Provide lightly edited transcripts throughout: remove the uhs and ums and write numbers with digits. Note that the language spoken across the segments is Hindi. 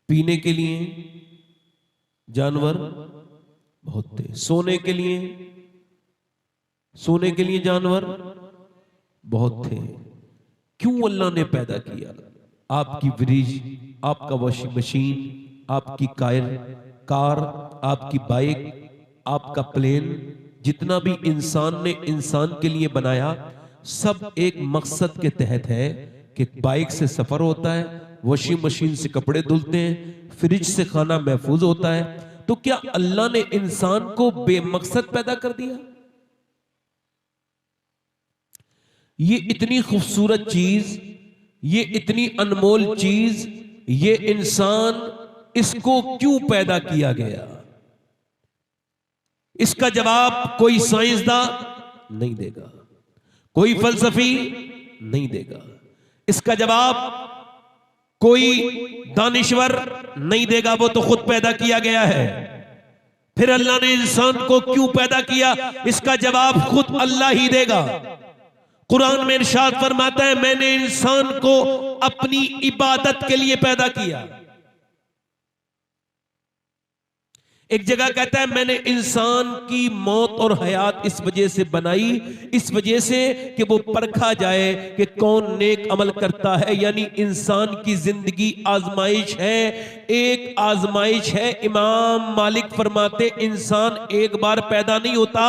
पीने के लिए जानवर बहुत थे, सोने के लिए जानवर बहुत थे। क्यों अल्लाह ने पैदा किया? आपकी फ्रिज, आपका वॉशिंग मशीन, आपकी कार, आपकी बाइक, आपका प्लेन, जितना भी इंसान ने इंसान के लिए बनाया, सब एक मकसद के तहत है कि बाइक से सफर होता है, वॉशिंग मशीन से कपड़े धुलते हैं, फ्रिज से खाना महफूज होता है। तो क्या अल्लाह ने इंसान को बेमकसद पैदा कर दिया? ये इतनी खूबसूरत चीज, ये इतनी अनमोल चीज, ये इंसान, इसको क्यों पैदा किया गया? इसका जवाब कोई साइंसदान नहीं देगा, कोई फलसफी नहीं देगा, इसका जवाब कोई दानिश्वर नहीं देगा, वो तो खुद पैदा किया गया है। फिर अल्लाह ने इंसान को क्यों पैदा किया, इसका जवाब खुद अल्लाह ही देगा। कुरान में इरशाद फरमाता है, मैंने इंसान को अपनी इबादत के लिए पैदा किया। एक जगह कहता है, मैंने इंसान की मौत और हयात इस वजह से बनाई, इस वजह से कि वो परखा जाए कि कौन नेक अमल करता है। यानी इंसान की जिंदगी आजमाइश है, एक आजमाइश है। इमाम मालिक फरमाते, इंसान एक बार पैदा नहीं होता,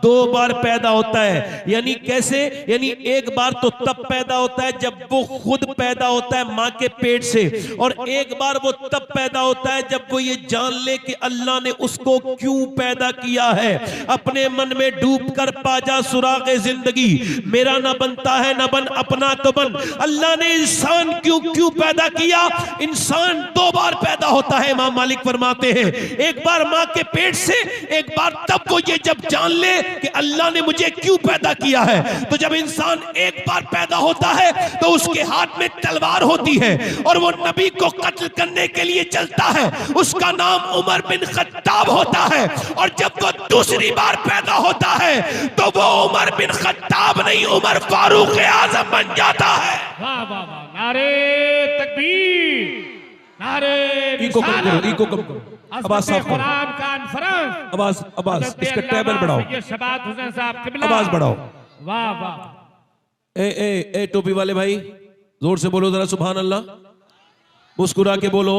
2 बार पैदा होता है। यानी कैसे? यानी एक बार तो तब पैदा होता है जब वो खुद पैदा होता है मां के पेट से, और एक बार वो तब पैदा होता है जब वो ये जान ले कि अल्लाह ने उसको क्यों पैदा किया है। अपने मन में डूब कर पाजा सुरागे जिंदगी, मेरा ना बनता है ना बन, अपना तो बन। अल्लाह ने इंसान क्यों पैदा किया? इंसान 2 बार पैदा होता है। इमाम मालिक फरमाते हैं, एक बार मां के पेट से, एक बार तब वो ये जब जान ले कि अल्लाह ने मुझे क्यों पैदा किया है। तो जब इंसान एक बार पैदा होता है तो उसके हाथ में तलवार होती है और वो नबी को कत्ल करने के लिए चलता है। उसका नाम उमर बिन खत्ताब होता है। और जब वो दूसरी बार पैदा होता है तो वो उमर बिन खत्ताब नहीं, उमर फारूक आजम बन जाता है। वाह वाह वाह, नारे तकबीर, नारे इको कम करो, आवाज साफ करो, आवाज इसका टेबल बढ़ाओ, आवाज बढ़ाओ। वाह वाह। ए टोपी वाले भाई, जोर से बोलो जरा सुभान अल्लाह, मुस्कुरा के बोलो।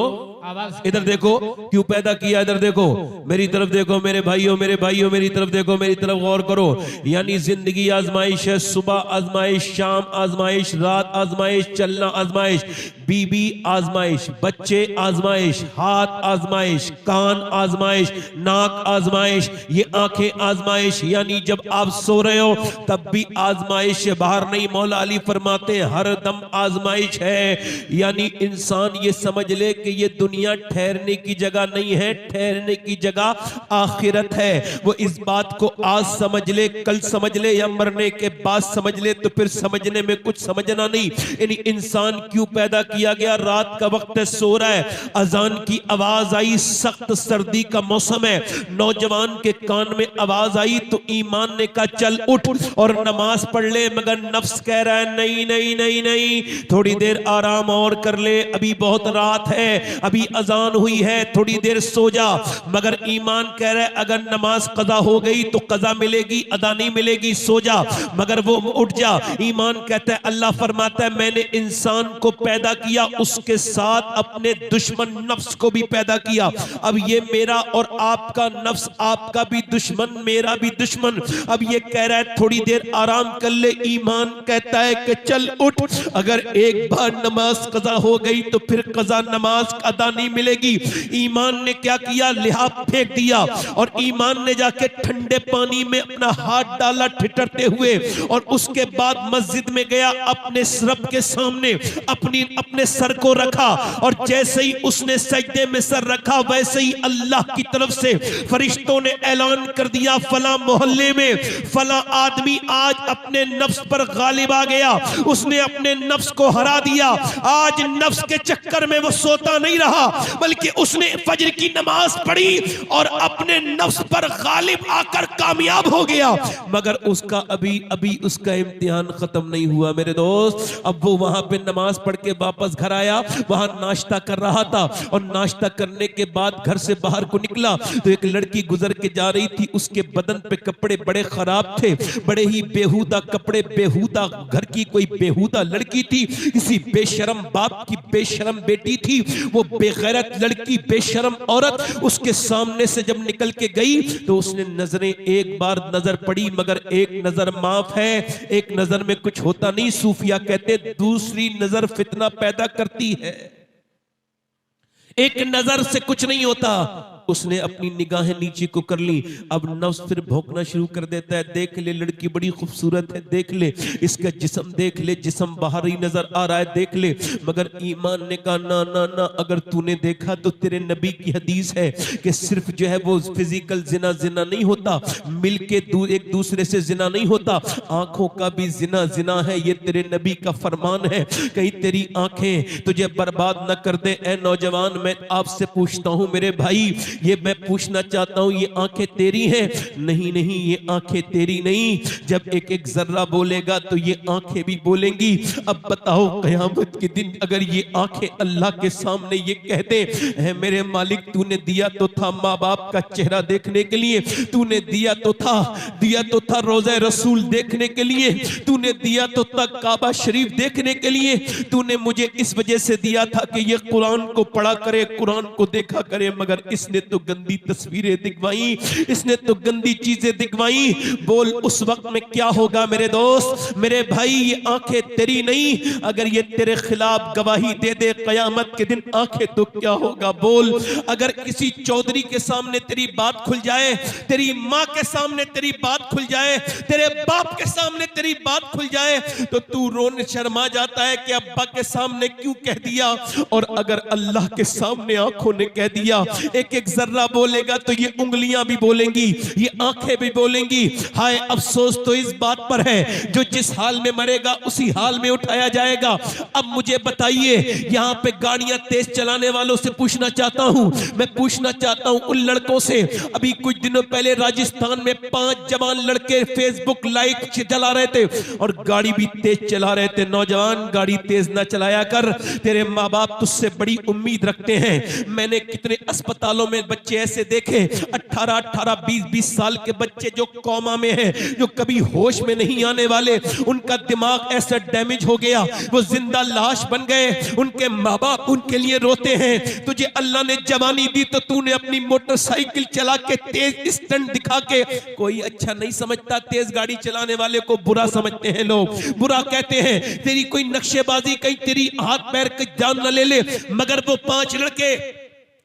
इधर देखो क्यों पैदा किया, इधर देखो, मेरी तरफ देखो, मेरे भाइयों मेरी तरफ देखो, मेरी तरफ गौर करो। यानी जिंदगी आजमाइश है, सुबह आजमाइश, शाम आजमाइश, रात आजमाइश, चलना आजमाइश, बीबी आजमाइश, बच्चे आजमाइश, हाथ आजमाइश, कान आजमाइश, नाक आजमाइश, ये आंखें आजमाइश। यानी जब आप सो रहे हो तब भी आजमाइश है, बाहर नहीं। मौला अली फरमाते हैं, हर दम आजमाइश है। यानी इंसान ये समझ ले कि ये दुनिया ठहरने की जगह नहीं है, ठहरने की जगह आखिरत है। वो इस बात को आज समझ ले, कल समझ ले, या मरने के बाद समझ ले, तो फिर समझने में कुछ समझना नहीं। यानी इंसान क्यों पैदा किया गया? रात का वक्त है, सो रहा है, अजान की आवाज आई, सख्त सर्दी का मौसम है, नौजवान के कान में आवाज आई तो ईमान ने कहा चल उठ और नमाज पढ़ ले। मगर नफ्स कह रहा है नहीं नहीं नहीं नहीं, थोड़ी देर आराम और कर ले, अभी बहुत रात है, अभी अजान हुई है, थोड़ी देर सो जा। मगर ईमान कह रहा है अगर नमाज कज़ा हो गई तो कज़ा मिलेगी, अदा नहीं मिलेगी, सो जा। मगर वो उठ जा। ईमान कहता है, अल्लाह फरमाता है मैंने इंसान को पैदा किया, उसके साथ अपने दुश्मन नफ्स को भी पैदा किया। अब ये मेरा और आपका नफ्स, आपका भी दुश्मन, मेरा भी दुश्मन। अब ये कह रहा है थोड़ी देर आराम कर ले। ईमान कहता है कि चल उठ, अगर एक बार नमाज कज़ा हो गई तो फिर कज़ा नमाज अदा नहीं मिलेगी। ईमान ने क्या किया? लिहाफ फेंक दिया और ईमान ने जाके ठंडे पानी में अपना हाथ डाला ठिठुरते हुए, और उसके बाद मस्जिद में गया, अपने रब के सामने अपने सर को रखा, और जैसे ही उसने सजदे में सर रखा वैसे ही अल्लाह की तरफ से फरिश्तों ने ऐलान कर दिया, फला मोहल्ले में फला आदमी आज अपने नफ्स पर गालिब आ गया, उसने अपने नफ्स को हरा दिया। आज नफ्स के चक्कर में वो सोता नहीं रहा, बल्कि उसने फजर की नमाज पढ़ी और अपने नफ्स पर गालिब आकर कामयाब हो गया। मगर उसका अभी उसका इम्तिहान खत्म नहीं हुआ मेरे दोस्त। अब वो वहां पे नमाज पढ़ के वापस वापस घर आया, वहां नाश्ता कर रहा था और नाश्ता करने के बाद घर से बाहर को निकला तो एक लड़की गुजर के जा रही थी। उसके बदन पे कपड़े बड़े खराब थे, बड़े ही बेहुदा कपड़े, बेहुदा घर की कोई बेहुदा लड़की थी, किसी बेशरम बाप की बेशरम बेटी थी। वो बेगैरत लड़की, बेशरम औरत उसके सामने से जब निकल के गई तो उसने नजरें एक बार नजर पड़ी, मगर एक नजर माफ है, एक नजर में कुछ होता नहीं। सूफिया कहते दूसरी नजर फितना पैदा करती है, एक नजर से कुछ नहीं होता। उसने अपनी निगाहें नीचे को कर ली। अब नफ्स फिर भौंकना शुरू कर देता है, देख ले लड़की बड़ी खूबसूरत है, देख ले इसका जिस्म, देख ले जिस्म बाहरी नजर आ रहा है, देख ले। मगर ईमान ने कहा ना ना ना, अगर तूने देखा तो तेरे नबी की हदीस है कि सिर्फ जो है वो फिजिकल जिना जिना नहीं होता, मिलके एक दूसरे से जिना नहीं होता, आंखों का भी जिना जिना है। ये तेरे नबी का फरमान है। कहीं तेरी आंखें तुझे बर्बाद न कर दे। ए नौजवान, मैं आपसे पूछता हूं मेरे भाई, ये मैं पूछना चाहता हूं, ये आंखें तेरी हैं? नहीं नहीं, ये आंखें तेरी नहीं। जब एक एक जर्रा बोलेगा तो ये आंखें भी बोलेंगी। अब बताओ क़यामत के दिन अगर ये आंखें अल्लाह के सामने ये कहते हैं मेरे मालिक तूने दिया तो था माँ बाप का चेहरा देखने के लिए, तूने दिया तो था रोज़ा रसूल देखने के लिए, तूने दिया तो था काबा शरीफ देखने के लिए, तूने मुझे इस वजह से दिया था कि ये कुरान को पढ़ा करे, कुरान को देखा करे, मगर इसने तो गंदी तस्वीरें दिखवाई, इसने तो गंदी चीजें दिखवाई। बोल उस वक्त में क्या होगा मेरे दोस्त, मेरे भाई? ये आंखें तेरी नहीं, अगर ये तेरे खिलाफ गवाही दे दे क़यामत के दिन, आंखें तो क्या होगा? बोल, अगर किसी चौधरी के सामने तेरी बात खुल जाए, तेरी माँ के सामने तेरी बात खुल जाए, तेरे बाप के सामने तेरी बात खुल जाए, तो तू रोने शर्मा जाता है कि अब्बा के सामने क्यों कह दिया। और अगर अल्लाह के सामने आंखों ने कह दिया, एक एक जर्रा बोलेगा तो ये उंगलियां भी बोलेंगी, ये आंखें भी बोलेंगी। हाय अफसोस तो इस बात पर है जो जिस हाल में मरेगा उसी हाल में उठाया जाएगा। अब मुझे बताइए, यहां पे गाड़ियां तेज चलाने वालों से पूछना चाहता हूं, मैं पूछना चाहता हूं उन लड़कों से, अभी कुछ दिनों पहले राजस्थान में 5 जवान लड़के फेसबुक लाइव चला रहे थे और गाड़ी भी तेज चला रहे थे। नौजवान, गाड़ी तेज ना चलाया कर, तेरे माँ बाप तुझसे बड़ी उम्मीद रखते हैं। मैंने कितने अस्पतालों में बच्चे ऐसे देखे, 18-18, 20-20 साल के बच्चे जो कोमा में हैं, जो कभी होश में नहीं आने वाले, उनका दिमाग ऐसा डैमेज हो गया, वो जिंदा लाश बन गए। उनके माँ बाप उनके लिए रोते हैं। तुझे अल्लाह ने जवानी दी तो तूने अपनी मोटरसाइकिल चला के तेज स्टंट दिखा के, कोई अच्छा नहीं समझता, तेज गाड़ी चलाने वाले को बुरा समझते हैं लोग, बुरा कहते हैं। तेरी कोई नक्शेबाजी, कहीं तेरी हाथ पैर की जान न ले ले, मगर वो 5 लड़के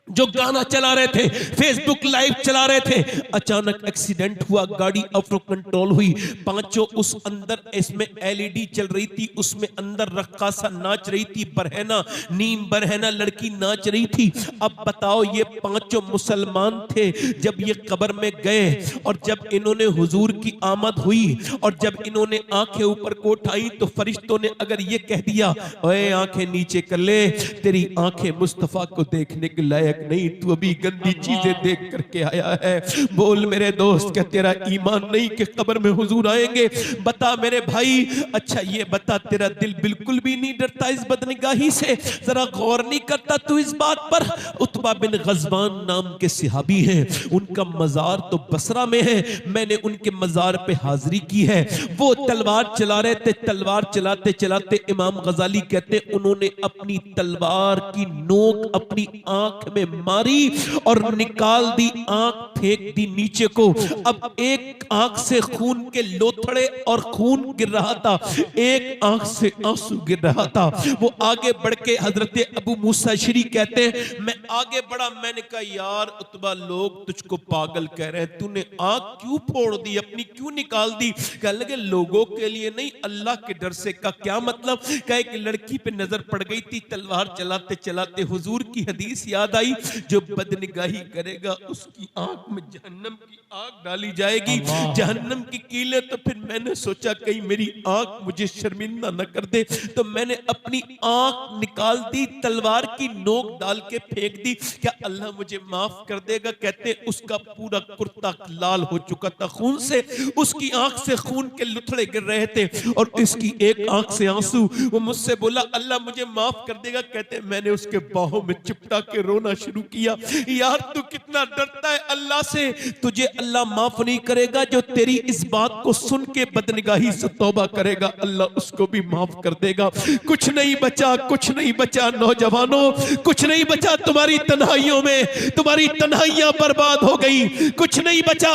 जो गाना चला रहे थे, फेसबुक लाइव चला रहे थे, अचानक एक्सीडेंट हुआ, गाड़ी आउट ऑफ कंट्रोल हुई। 5 उस अंदर, इसमें एलईडी चल रही थी, उसमें अंदर रक्कासा नाच रही थी, बरहना, नीम बरहना लड़की नाच रही थी। अब बताओ, ये 5 मुसलमान थे। जब ये कब्र में गए और जब इन्होंने हुजूर की आमद हुई और जब इन्होंने आंखें ऊपर को उठाई तो फरिश्तों ने अगर ये कह दिया, ओए आंखें नीचे कर ले, तेरी आंखें मुस्तफा को देखने के लायक नहीं, तू अभी गंदी चीजें देख करके आया है। बोल मेरे दोस्त, क्या तेरा ईमान नहीं कि कब्र में हुजूर आएंगे? बता मेरे भाई, अच्छा ये बता, तेरा दिल बिल्कुल भी नहीं डरता इस बदनिगाही से? जरा गौर नहीं करता तू इस बात पर? उतबा बिन गज़वान नाम के सहाबी हैं, उनका मजार तो बसरा में है, मैंने उनके मजार पे हाजिरी की है। वो तलवार चला रहे थे, तलवार चलाते चलाते इमाम गजाली कहते उन्होंने अपनी तलवार की नोक अपनी आंख में मारी और निकाल दी, आंख फेंक दी नीचे को। अब एक आंख से खून के लोथड़े और खून गिर रहा था, एक आंख से आंसू गिर रहा था। वो आगे बढ़ के हजरत अबू मूसा अशरी कहते हैं, मैं आगे बढ़ा, मैंने कहा यार उतबा, लोग तुझको पागल कह रहे हैं, तूने आंख क्यों फोड़ दी, अपनी क्यों निकाल दी? कहने लगे लोगों के लिए नहीं, अल्लाह के डर से। का क्या मतलब? कहे कि लड़की पे नजर पड़ गई थी, तलवार चलाते चलाते हुजूर की हदीस याद आई, जो बदनिगाही करेगा उसकी आंख में जहन्नम की आग डाली जाएगी, जहन्नम की कीलें तो फिर मैंने सोचा कहीं मेरी आंख मुझे शर्मिंदा न कर दे, तो मैंने अपनी आंख निकाल दी, तलवार की नोक डाल के फेंक दी। क्या अल्लाह मुझे माफ कर देगा? कहते उसका पूरा कुर्ता लाल हो चुका था खून से, उसकी आंख से खून के लुथड़े गिर रहे थे और इसकी एक आंख से आंसू। वो मुझसे बोला अल्लाह मुझे माफ कर देगा। कहते मैंने उसके बाहों में चिपटा के रोना शुरू किया, यार तू कितना डरता है अल्लाह से, तुझे अल्लाह माफ नहीं करेगा। जो तेरी इस बात को सुन के बदनिगाही से तौबा करेगा, अल्लाह उसको भी माफ कर देगा। कुछ नहीं बचा, कुछ नहीं बचा नौजवानों, कुछ नहीं बचा तुम्हारी तन्हाइयों में, तुम्हारी तन्हाइयां बर्बाद हो गई। कुछ नहीं बचा,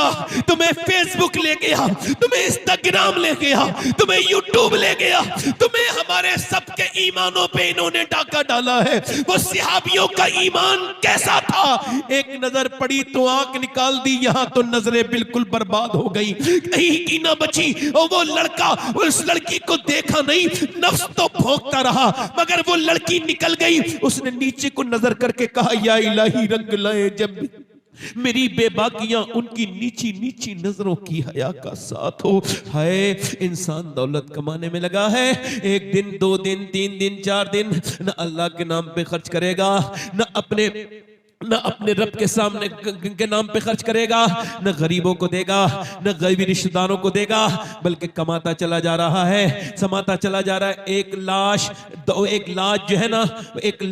तुम्हें फेसबुक ले गया, तुम्हें इंस्टाग्राम ले गया, तुम्हें यूट्यूब ले गया, तुम्हें हमारे सबके ईमानों पे इन्होंने डाका डाला है। वो सहाबियों का ईमान कैसा था? एक नजर पड़ी तो आंख निकाल दी, यहां तो नजरें बिल्कुल बर्बाद हो गई, कहीं की ना बची। और वो लड़का उस लड़की को देखा नहीं, नफ्स तो भोंकता रहा, मगर वो लड़की निकल गई। उसने नीचे को नजर करके कहा या इलाही रंग लाए जब मेरी बेबाकियां उनकी नीची नीची नजरों की हया का साथ हो। है इंसान दौलत कमाने में लगा है, एक दिन, 2 दिन, 3 दिन, 4 दिन न अल्लाह के नाम पे खर्च करेगा, न अपने रब के सामने के नाम पे खर्च करेगा, न गरीबों को देगा, न गरीबी रिश्तेदारों को देगा, बल्कि कमाता चला जा रहा है, समाता चला जा रहा है। एक लाश जो है ना, एक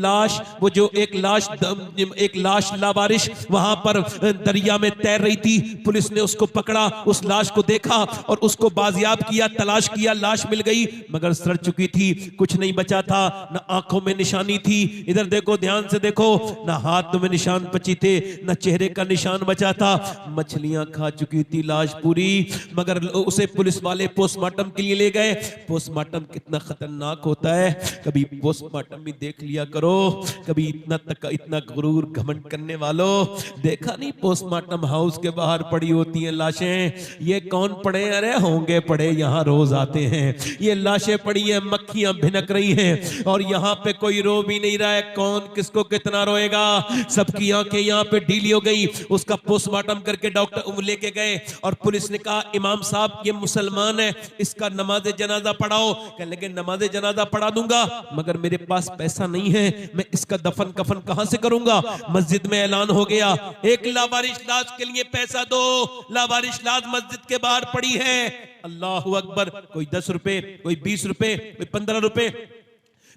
लाश लावारिश वहां पर दरिया में तैर रही थी। पुलिस ने उसको पकड़ा, उस लाश को देखा और उसको बाजियाब किया, तलाश किया, लाश मिल गई मगर सड़ चुकी थी, कुछ नहीं बचा था, न आंखों में निशानी थी। इधर देखो, ध्यान से देखो, न हाथ में निशान बची थे, न चेहरे का निशान बचा था। मछलियां खा चुकी थी लाश पूरी, मगर उसे पुलिस वाले पोस्टमार्टम के लिए ले गए। पोस्टमार्टम कितना खतरनाक होता है, कभी पोस्टमार्टम भी देख लिया करो। कभी इतना गुरूर घमंड करने वालों, देखा नहीं पोस्टमार्टम हाउस के बाहर पड़ी होती हैं लाशें। ये कौन पड़े? अरे होंगे पड़े, यहाँ रोज आते हैं। ये लाशें पड़ी हैं, मक्खियां भिनक रही हैं और यहाँ पे कोई रो भी नहीं रहा है। कौन किसको कितना रोएगा? सबकी आंखें यहाँ पे ढीली हो गई। उसका पोस्टमार्टम करके डॉक्टर लेके गए और पुलिस ने कहा इमाम साहब ये मुसलमान है, इसका नमाज जनाजा पढ़ाओ। कहने लगे नमाज जनाजा पढ़ा दूंगा, मगर मेरे पास पैसा नहीं है, मैं इसका दफन कफन कहां से करूंगा? मस्जिद में ऐलान हो गया, एक लावारिश लाश के लिए पैसा दो। लावारिश लाश मस्जिद के बाहर पड़ी है। अल्लाहु अकबर। कोई 10 रुपए, कोई 20 रुपए, कोई 15 रुपए,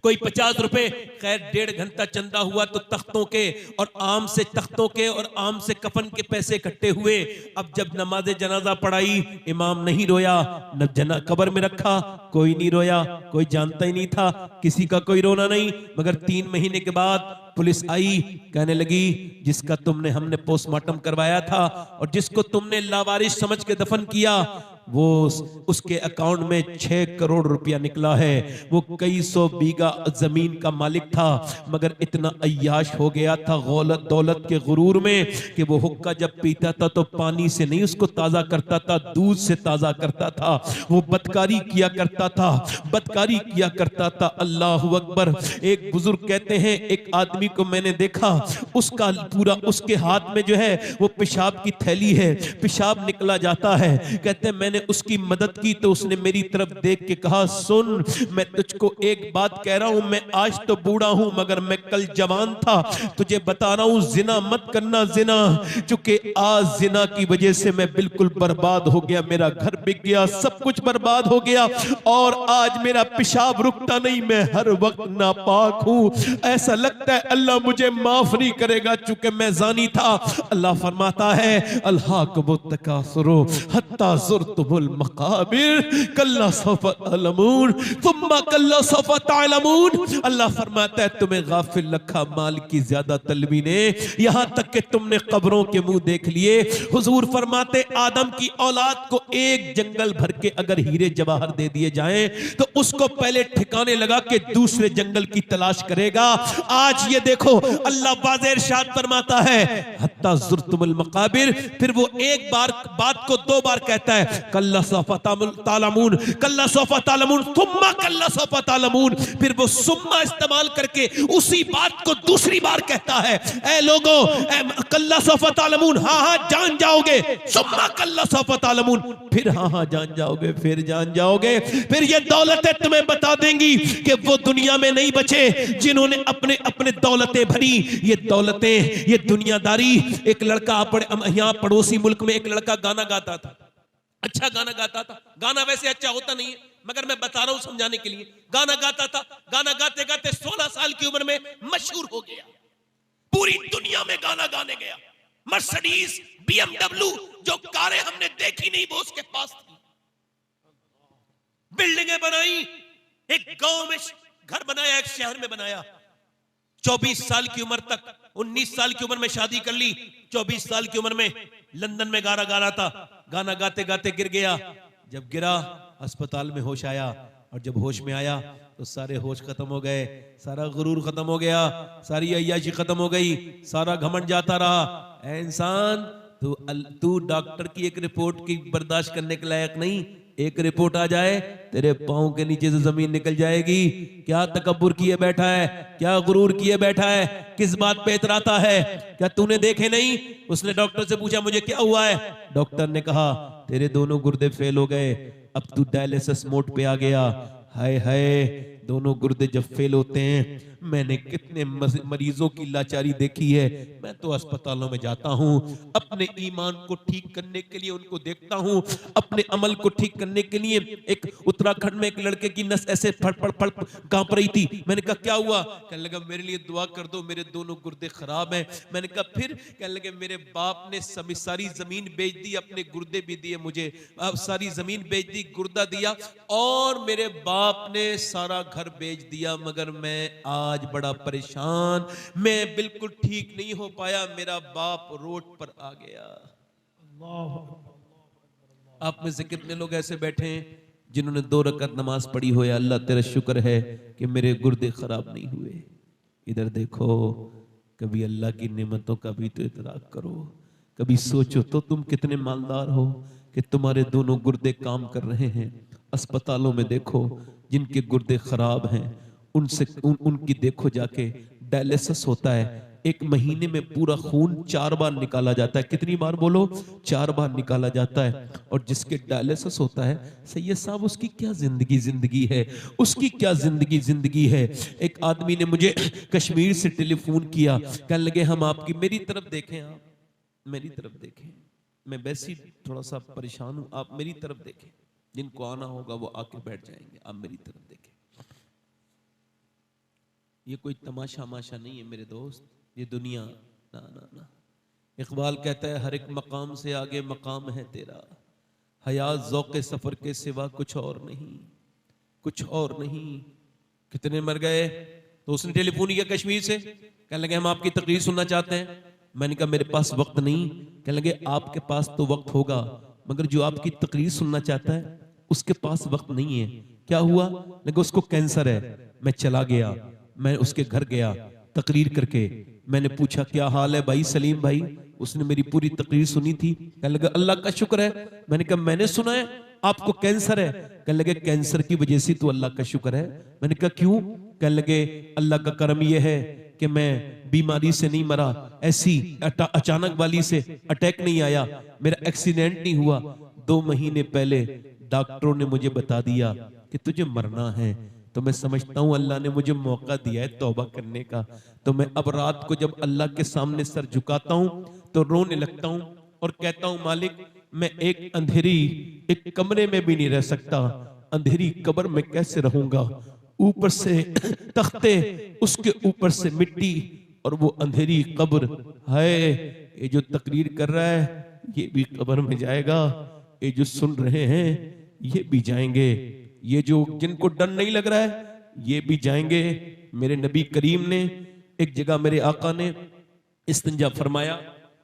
कोई 50 रुपए। खैर 1.5 घंटा चंदा हुआ तो तख्तों के और आम से कफन के पैसे इकट्ठे हुए। अब जब नमाज जनाजा पढ़ाई, इमाम नहीं रोया, न कब्र में रखा, कोई नहीं रोया, कोई जानता ही नहीं था, किसी का कोई रोना नहीं। मगर 3 महीने के बाद पुलिस आई, कहने लगी जिसका हमने पोस्टमार्टम करवाया था और जिसको तुमने लावारिश समझ के दफन किया, वो उसके अकाउंट में 6 करोड़ रुपया निकला है। वो कई 100 बीघा जमीन का मालिक था, मगर इतना अय्याश हो गया था दौलत के गुरूर में कि वो हुक्का जब पीता था तो पानी से नहीं उसको ताजा करता था, दूध से ताजा करता था। वो बदकारी किया करता था। अल्लाहु अकबर। एक बुजुर्ग कहते हैं एक आदमी को मैंने देखा, उसके हाथ में जो है वो पेशाब की थैली है, पेशाब निकला जाता है। कहते हैं मैंने उसकी मदद की तो उसने मेरी तरफ देख के कहा सुन, मैं तुझको एक बात कह रहा हूं, मैं आज तो बूढ़ा हूं मगर मैं कल जवान था, तुझे बता रहा हूं जिना मत करना। जिना चूंकि आज जिना की वजह से मैं बिल्कुल बर्बाद हो गया, मेरा घर बिक गया, सब कुछ बर्बाद हो गया और आज मेरा पेशाब रुकता नहीं, मैं हर वक्त नापाक हूं। ऐसा लगता है अल्लाह मुझे माफ नहीं करेगा चूंकि मैं जानी था। अल्लाह फरमाता है अल्लाह को तकासुरो हत्ता ज़ुरतुमुल मकाबिर कल्ला सौफ तअलमून थुम्मा कल्ला सौफ तअलमून। अल्लाह फरमाता है तुम्हें गाफिल रखा माल की ज्यादा तलबी ने, यहां तक कि तुमने कब्रों के मुंह देख लिए। हुजूर फरमाते आदम की औलाद को एक जंगल भर के अगर हीरे जवाहर दे दिए जाएं तो उसको पहले ठिकाने लगा के दूसरे जंगल की तलाश करेगा। आज ये देखो अल्लाह वाज़ेह इरशाद फरमाता है हत्ता ज़ुरतुमुल मकाबिर, फिर वो एक बार बात को 2 बार कहता है, कल्ला सौफा तालमून, कल्ला सौफा तालमून, सुम्मा कल्ला सौफा तालमून। फिर वो सुम्मा इस्तेमाल करके उसी बात को दूसरी बार कहता है, ऐ लोगों, कल्ला सौफा तालमून, हाँ हाँ जान जाओगे, सुम्मा कल्ला सौफा तालमून, फिर हाँ हाँ जान जाओगे, फिर जान जाओगे। फिर ये दौलतें तुम्हें बता देंगी कि वो दुनिया में नहीं बचे जिन्होंने अपने अपने दौलतें भरी। ये दौलतें, ये दुनियादारी। एक लड़का यहाँ पड़ोसी मुल्क में एक लड़का गाना गाता था, अच्छा गाना गाता था। गाना वैसे अच्छा होता नहीं है, मगर मैं बता रहा हूं समझाने के लिए। गाना गाता था, गाना गाते गाते 16 साल की उम्र में मशहूर हो गया, पूरी दुनिया में गाना गाने गया। मर्सिडीज, BMW, जो कारें हमने देखी नहीं वो उसके पास थी। बिल्डिंगें बनाई, एक गांव में घर बनाया, एक शहर में बनाया। 24 साल की उम्र तक, 19 साल की उम्र में शादी कर ली। 24 साल की उम्र में लंदन में गाना गा रहा था। गाना गाते गाते गिर गया। जब गिरा अस्पताल में होश आया, और जब होश में आया तो सारे होश खत्म हो गए, सारा गुरूर खत्म हो गया, सारी अय्याशी खत्म हो गई, सारा घमंड जाता रहा। ऐ इंसान, तू डॉक्टर की एक रिपोर्ट की बर्दाश्त करने के लायक नहीं। एक रिपोर्ट आ जाए, तेरे पांव के नीचे से जमीन निकल जाएगी। क्या तकब्बुर किए बैठा है, क्या गुरूर किए बैठा है, किस बात पे इतराता है? क्या तूने देखे नहीं? उसने डॉक्टर से पूछा मुझे क्या हुआ है? डॉक्टर ने कहा तेरे दोनों गुर्दे फेल हो गए, अब तू डायलिसिस मोड पे आ गया। हाय हाय, दोनों गुर्दे जब फेल होते हैं, मैंने कितने मरीजों की लाचारी देखी है। मैं तो अस्पतालों में जाता हूं, अपने ईमान को ठीक करने के लिए उनको देखता हूं, अपने अमल को ठीक करने के लिए। एक उत्तराखंड में एक लड़के की नस ऐसे फड़ कांप रही थी। मैंने कहा क्या हुआ? कहने लगा मेरे लिए दुआ कर दो, मेरे दोनों गुर्दे खराब हैं। मैंने कहा फिर? कहने लगे मेरे बाप ने सारी जमीन बेच दी, अपने गुर्दे भी दिए मुझे। अब सारी जमीन बेच दी, गुर्दा दिया, और मेरे बाप ने सारा घर बेच दिया, मगर मैं आज बड़ा परेशान, मैं बिल्कुल ठीक नहीं हो पाया, मेरा बाप रोड पर आ गया। आप में से कितने लोग ऐसे बैठे हैं जिन्होंने 2 रकात नमाज पढ़ी हो, या अल्लाह तेरा शुक्र है कि मेरे गुर्दे खराब नहीं हुए। इधर देखो, कभी अल्लाह की नेमतों का भी तो इतराक करो। कभी सोचो तो तुम कितने मालदार हो कि तुम्हारे दोनों गुर्दे काम कर रहे हैं। अस्पतालों में देखो, जिनके गुर्दे खराब हैं उनसे उनकी देखो जाके, डायलिसिस होता है। 1 महीने में पूरा खून 4 बार निकाला जाता है। कितनी बार बोलो? 4 बार निकाला जाता है। और जिसके डायलिसिस होता है, सैयद साहब उसकी क्या जिंदगी है, उसकी क्या जिंदगी है। एक आदमी ने मुझे कश्मीर से टेलीफोन किया, कहने लगे हम आपकी, मेरी तरफ देखें, आप मेरी तरफ देखें, मैं वैसे ही थोड़ा सा परेशान हूं, आप मेरी तरफ देखें। जिनको आना होगा वो आके बैठ जाएंगे, आप मेरी तरफ देखें। ये कोई तमाशा माशा नहीं है मेरे दोस्त, ये दुनिया ना ना ना। इकबाल कहता है हर एक मकाम से आगे मकाम है तेरा, हयात ज़ौक़े सफर के सिवा कुछ और नहीं, कुछ और नहीं। कितने मर गए? तो उसने टेलीफोन किया कश्मीर से, कहने लगे हम आपकी तकरीर सुनना चाहते हैं। मैंने कहा मेरे पास वक्त नहीं। कहने लगे आपके पास तो वक्त होगा, मगर जो आपकी तकरीर सुनना चाहता है उसके पास वक्त नहीं है। क्या हुआ? लगे उसको कैंसर है। मैं चला गया, मैं उसके घर गया तकरीर करके। मैंने पूछा क्या हाल है भाई सलीम भाई? उसने मेरी पूरी तकरीर सुनी थी। कहने लगा अल्लाह का शुक्र है। मैंने कहा मैंने सुना है आपको कैंसर है। कहने लगे कैंसर की वजह से तो अल्लाह का शुक्र है। मैंने कहा क्यों? कहने लगे अल्लाह का करम यह है कि मैं बीमारी से नहीं मरा, ऐसी अचानक वाली से अटैक नहीं आया, मेरा एक्सीडेंट नहीं हुआ। 2 महीने पहले डॉक्टरों ने मुझे बता दिया कि तुझे मरना है। तो मैं समझता हूं अल्लाह ने मुझे मौका दिया है तौबा करने का। तो मैं अब रात को जब अल्लाह के सामने सर झुकाता हूं तो रोने लगता हूं और कहता हूं मालिक मैं एक अंधेरी एक कमरे में भी नहीं रह सकता, अंधेरी कब्र में कैसे रहूंगा? ऊपर से तख्ते, उसके ऊपर से मिट्टी, और वो अंधेरी कब्र। है ये जो तकरीर कर रहा है ये भी कब्र में जाएगा, ये जो सुन रहे हैं ये भी जाएंगे, ये जो जिनको डर नहीं लग रहा है ये भी जाएंगे। मेरे नबी करीम ने एक जगह, मेरे आका ने इस्तिंजा फरमाया,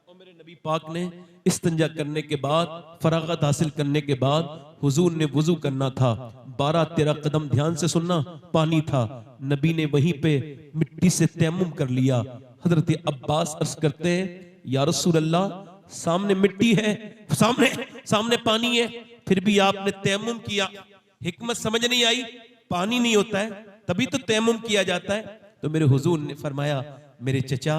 और मेरे नबी पाक ने इस्तिंजा करने के बाद, फरागत हासिल करने के बाद हुजूर ने वुजू करना था। 12-13 कदम ध्यान से सुनना, पानी था। नबी ने वहीं पे मिट्टी से तयम्मुम कर लिया। हजरत अब्बास अर्ज करते हैं या रसूल अल्लाह, सामने मिट्टी है, सामने पानी है, फिर भी आपने तयम्मुम किया, हिकमत समझ नहीं आई, पानी नहीं होता है तभी तो तयम्मुम किया जाता है। तो मेरे हुजूर ने फरमाया, मेरे चचा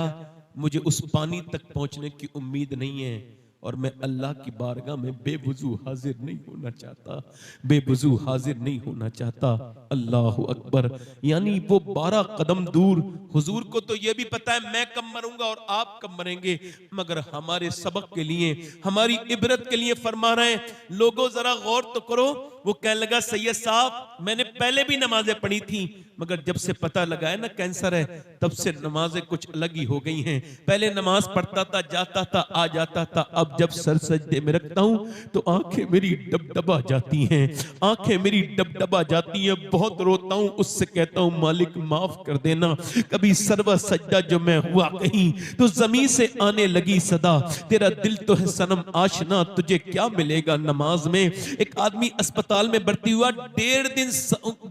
मुझे उस पानी तक पहुंचने की उम्मीद नहीं है और मैं अल्लाह की बारगाह में बेवुजू हाजिर नहीं होना चाहता, बेवुजू हाजिर नहीं होना चाहता। अल्लाह अकबर। यानी वो 12 कदम दूर। हुजूर को तो ये भी पता है मैं कब मरूंगा और आप कब मरेंगे, मगर हमारे सबक के लिए, हमारी इबरत के लिए फरमा रहे हैं, लोगों जरा गौर तो करो। वो कहने लगा, सैयद साहब मैंने पहले भी नमाजें पढ़ी थी, मगर जब से पता लगा है ना कैंसर है, तब से नमाजें कुछ अलग ही हो गई हैं। पहले नमाज पढ़ता था, जाता था, आ जाता था, अब जब सर सजदे में रखता हूं तो आंखें मेरी डबडबा जाती हैं, आंखें मेरी डबडबा जाती हैं, बहुत रोता हूं, उससे कहता हूं मालिक माफ कर देना। कभी सरवा सजदा जो मैं हुआ कहीं तो जमीन से आने लगी सदा, तेरा दिल तो है सनम आशना, तुझे क्या मिलेगा नमाज में। एक आदमी अस्पताल में भर्ती हुआ, 1.5 दिन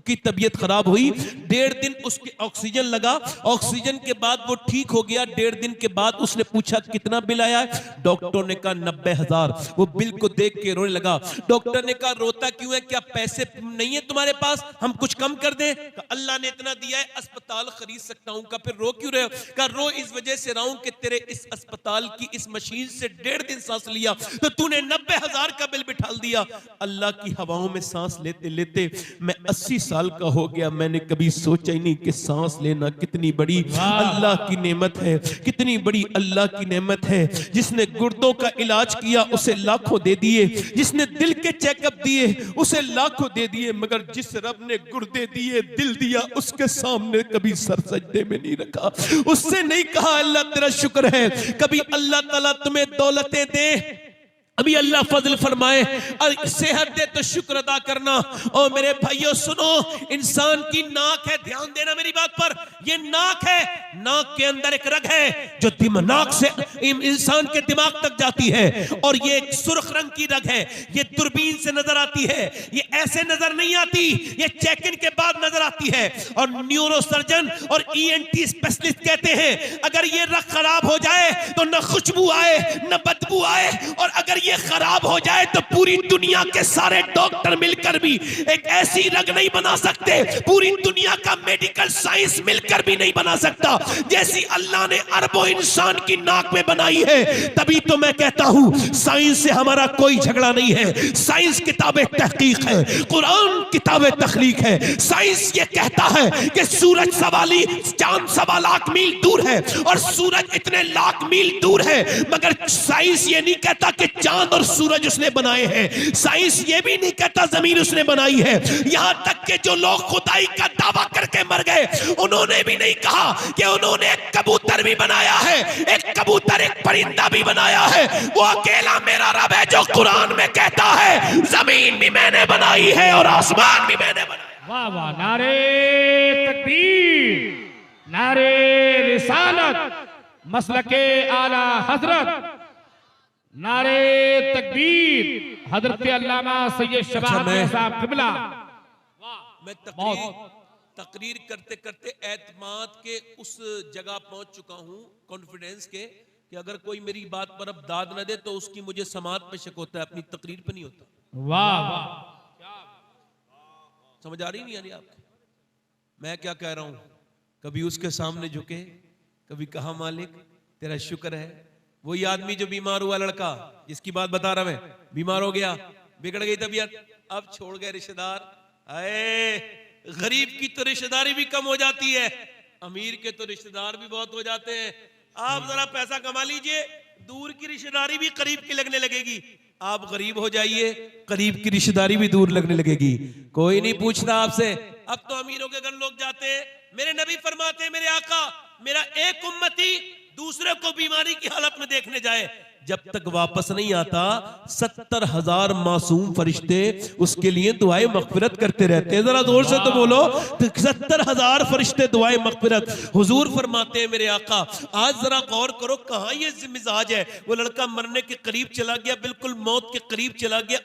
की तबीयत खराब हुई, 1.5 दिन उसके ऑक्सीजन लगा, ऑक्सीजन के बाद वो ठीक हो गया। 1.5 दिन के बाद उसने पूछा कितना बिल आया है, डॉक्टर ने कहा 90,000। वो बिल को देख के रोने लगा। डॉक्टर ने कहा रोता क्यों है, क्या पैसे नहीं है तुम्हारे पास, हम कुछ कम कर दें? अल्लाह ने इतना दिया है, अस्पताल खरीद सकता हूं। का फिर रो क्यों रहे हो? का रो इस वजह से रहा हूं कि तेरे इस अस्पताल की इस मशीन से 1.5 दिन सांस लिया तो तूने 90,000 का बिल बिठा दिया। अल्लाह की हवाओं में सांस लेते लेते मैं 80 साल का हो गया, मैंने कभी सोचा ही नहीं कि सांस लेना कितनी बड़ी अल्लाह की नेमत है, कितनी बड़ी अल्लाह की नेमत है। जिसने गुर्दों का इलाज किया उसे लाखों दे दिए, जिसने दिल के चेकअप दिए उसे लाखों दे दिए, मगर जिस रब ने गुर्दे दिए, दिल दिया, उसके सामने कभी सर सजदे में नहीं रखा, उससे नहीं कहा अल्लाह तेरा शुक्र है। कभी अल्लाह ताला तुम्हें दौलतें दे, अभी अल्लाह फजल फरमाए, सेहत दे तो शुक्र अदा करना। और मेरे भाइयों सुनो, इंसान की नाक है, ध्यान देना मेरी बात पर, ये नाक है, नाक के अंदर एक रग है जो नाक से इंसान के दिमाग तक जाती है, और ये एक सुर्ख रंग की रग है, ये दूरबीन से नजर आती है, ये ऐसे नजर नहीं आती, ये चेक इन के बाद नजर आती है। और न्यूरोसर्जन और ENT स्पेशलिस्ट कहते हैं अगर ये रग खराब हो जाए तो न खुशबू आए न बदबू आए, और अगर ये खराब हो जाए तो पूरी दुनिया के सारे डॉक्टर मिलकर भी एक ऐसी रग नहीं बना सकते, पूरी दुनिया का मेडिकल साइंस मिलकर भी नहीं बना सकता जैसी अल्लाह ने अरबों इंसान की नाक में बनाई है। तभी तो मैं कहता हूं साइंस से हमारा कोई झगड़ा नहीं है, साइंस किताबें तहकीक है, कुरान किताबें तखलीक है। साइंस ये कहता है कि सूरज सवाली चांद 1.25 लाख मील दूर है और सूरज इतने लाख मील दूर है, मगर साइंस ये नहीं कहता कि चांद और सूरज उसने बनाए हैं, साइंस ये भी नहीं कहता जमीन उसने बनाई है। यहां तक कि जो लोग खुदाई का दावा करके मर गए उन्होंने भी नहीं कहा कि उन्होंने एक कबूतर भी बनाया है, एक कबूतर एक परिंदा भी बनाया है। वो अकेला मेरा रब है जो कुरान में कहता है जमीन भी मैंने बनाई है और आसमान भी मैंने बनाया। वाह वाह, नारे तकबीर, नारे रिसालत, मसलके आला हजरत, नारे तकबीर, हजरत अल्लामा सैयद शबाब साहब किबला। मैं तकरीर करते करते एतमाद के उस जगह पहुंच चुका हूं, कॉन्फिडेंस के, कि अगर कोई मेरी बात पर अब दाद न दे तो उसकी मुझे समात पे शक होता है, अपनी तकरीर पे नहीं होता। वाह वाह, समझ आ रही नहीं आ रही आपको मैं क्या कह रहा हूं? कभी उसके सामने झुके, कभी कहा मालिक तेरा शुक्र है। वही आदमी जो बीमार हुआ, लड़का जिसकी बात बता रहा मैं, बीमार हो गया, बिगड़ गई तबीयत, अब छोड़ गए रिश्तेदार। अरे गरीब की तो रिश्तेदारी भी कम हो जाती है, अमीर के तो रिश्तेदार भी बहुत हो जाते हैं। आप जरा पैसा कमा लीजिए, दूर की रिश्तेदारी भी करीब की लगने लगेगी। आप गरीब हो जाइए, करीब की रिश्तेदारी भी दूर लगने लगेगी। कोई नहीं पूछता आपसे, अब तो अमीरों के घर लोग जाते हैं। मेरे नबी फरमाते हैं, मेरे आका, मेरा एक उम्मती दूसरे को बीमारी की हालत में देखने जाए, जब तक वापस नहीं आता 70,000 मासूम फरिश्ते उसके लिए दुआए मगफिरत करते रहते हैं। जरा जोर से तो बोलो, 70,000 फरिश्ते दुआए मगफिरत। हुजूर फरमाते हैं मेरे आका, आज जरा गौर करो कहां ये मिजाज है। वो लड़का मरने के करीब चला गया, बिल्कुल मौत के करीब चला गया।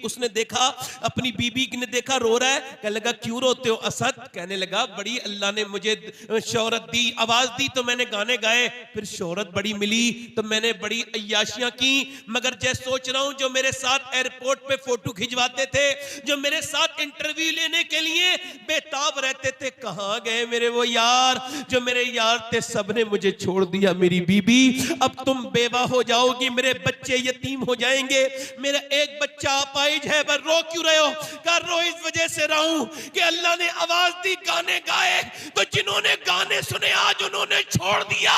उसने देखा, अपनी बीबी ने देखा, रो रहा है। कहने लगा क्यों रोते हो असद? कहने लगा बड़ी अल्लाह ने मुझे शोहरत दी, आवाज दी तो मैंने गाने गाए, फिर शोहरत बड़ी मिली तो मैंने बड़ी अयाशियां की, मगर जैसे सोच रहा हूं जो मेरे साथ एयरपोर्ट पे फोटो खिंचवाते थे, जो मेरे साथ इंटरव्यू लेने के लिए बेताब रहते थे, कहां गए मेरे वो यार? जो मेरे यार थे सबने मुझे छोड़ दिया। मेरी बीबी, अब तुम बेवा हो जाओगी, मेरे बच्चे यतीम हो जाएंगे। मेरा एक बच्चा अपाहिज है, पर रो क्यों रहे हो? कहा रो इस वजह से रहा हूं कि अल्लाह ने आवाज दी गाने गाए, तो जिन्होंने गाने सुने आज उन्होंने छोड़ दिया।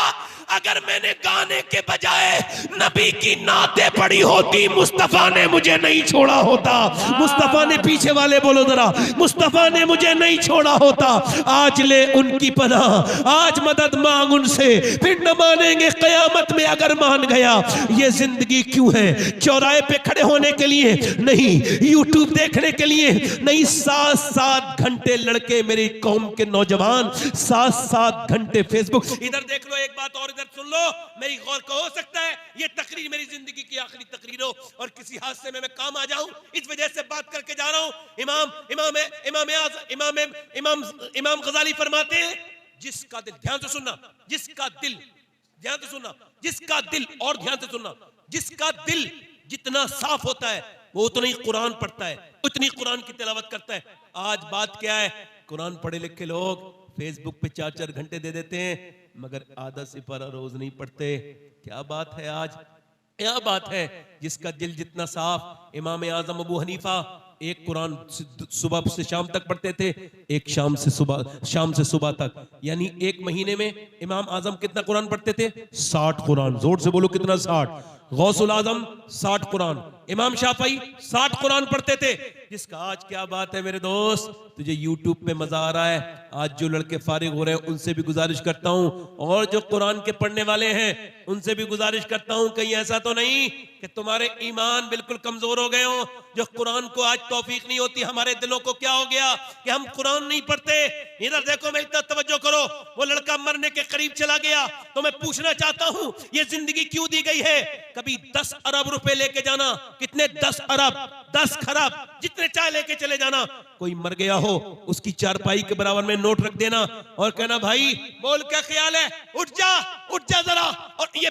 अगर मैंने गाने के बजाय नबी की नाते पढ़ी होती, मुस्तफा ने मुझे नहीं छोड़ा होता। मुस्तफा ने, पीछे वाले बोलो जरा, मुस्तफा ने मुझे नहीं छोड़ा होता। आज ले उनकी पनाह, आज मदद मांग उनसे, फिर न मानेंगे कयामत में अगर मान गया। ये जिंदगी क्यों है? चौराहे पे खड़े होने के लिए नहीं, यूट्यूब देखने के लिए नहीं। 7-7 घंटे लड़के, मेरी कौम के नौजवान 7-7 घंटे फेसबुक। इधर देख लो एक बात और, इधर सुन लो, मेरी गौर को हो सकता है ये तकरीर मेरी जिंदगी की आखिरी तकरीर हो और किसी हादसे में मैं काम आ जाऊं, इस वजह से बात करके जा रहा हूं। इमाम गजाली फरमाते हैं, जिसका दिल, ध्यान से सुनना, जिसका दिल, ध्यान से सुनना, जिसका दिल, और ध्यान से सुनना, जिसका दिल जितना साफ होता है वो उतना ही कुरान पढ़ता है, उतनी कुरान की तिलावत करता है। आज बात क्या है? कुरान पढ़े लिखे लोग फेसबुक पे 4-4 घंटे दे देते हैं, मगर आधा सिपारा रोज नहीं पढ़ते। क्या बात है आज? क्या बात है? जिसका दिल जितना साफ, इमाम आजम अबू हनीफा एक कुरान सुबह से शाम तक पढ़ते थे, एक शाम से सुबह तक, यानी एक महीने में इमाम आजम कितना कुरान पढ़ते थे? 60 कुरान। जोर से बोलो कितना? 60। गौसुल आजम 60 कुरान, इमाम शाफई 60 कुरान पढ़ते थे। जिसका आज क्या बात है मेरे दोस्त, तुझे यूट्यूब पे मजा आ रहा है। आज जो लड़के फारिग हो रहे हैं उनसे भी गुजारिश करता हूं, और जो कुरान के पढ़ने वाले हैं उनसे भी गुजारिश करता हूं, कहीं ऐसा तो नहीं कि तुम्हारे ईमान बिल्कुल कमजोर हो गए हो, जो कुरान को आज तौफीक नहीं होती। हमारे दिलों को क्या हो गया कि हम कुरान नहीं पढ़ते? इधर देखो, मैं इतना तवज्जो करो, वो लड़का मरने के करीब चला गया, तो मैं पूछना चाहता हूं ये जिंदगी क्यों दी गई है? कभी 10 अरब रुपए लेके जाना, कितने? 10 अरब, 10 खरब, जितने चाहे लेके चले जाना। कोई मर गया हो, उसकी चारपाई के बराबर में नोट रख देना और कहना भाई बोल क्या ख्याल है, उठ जा जरा। और ये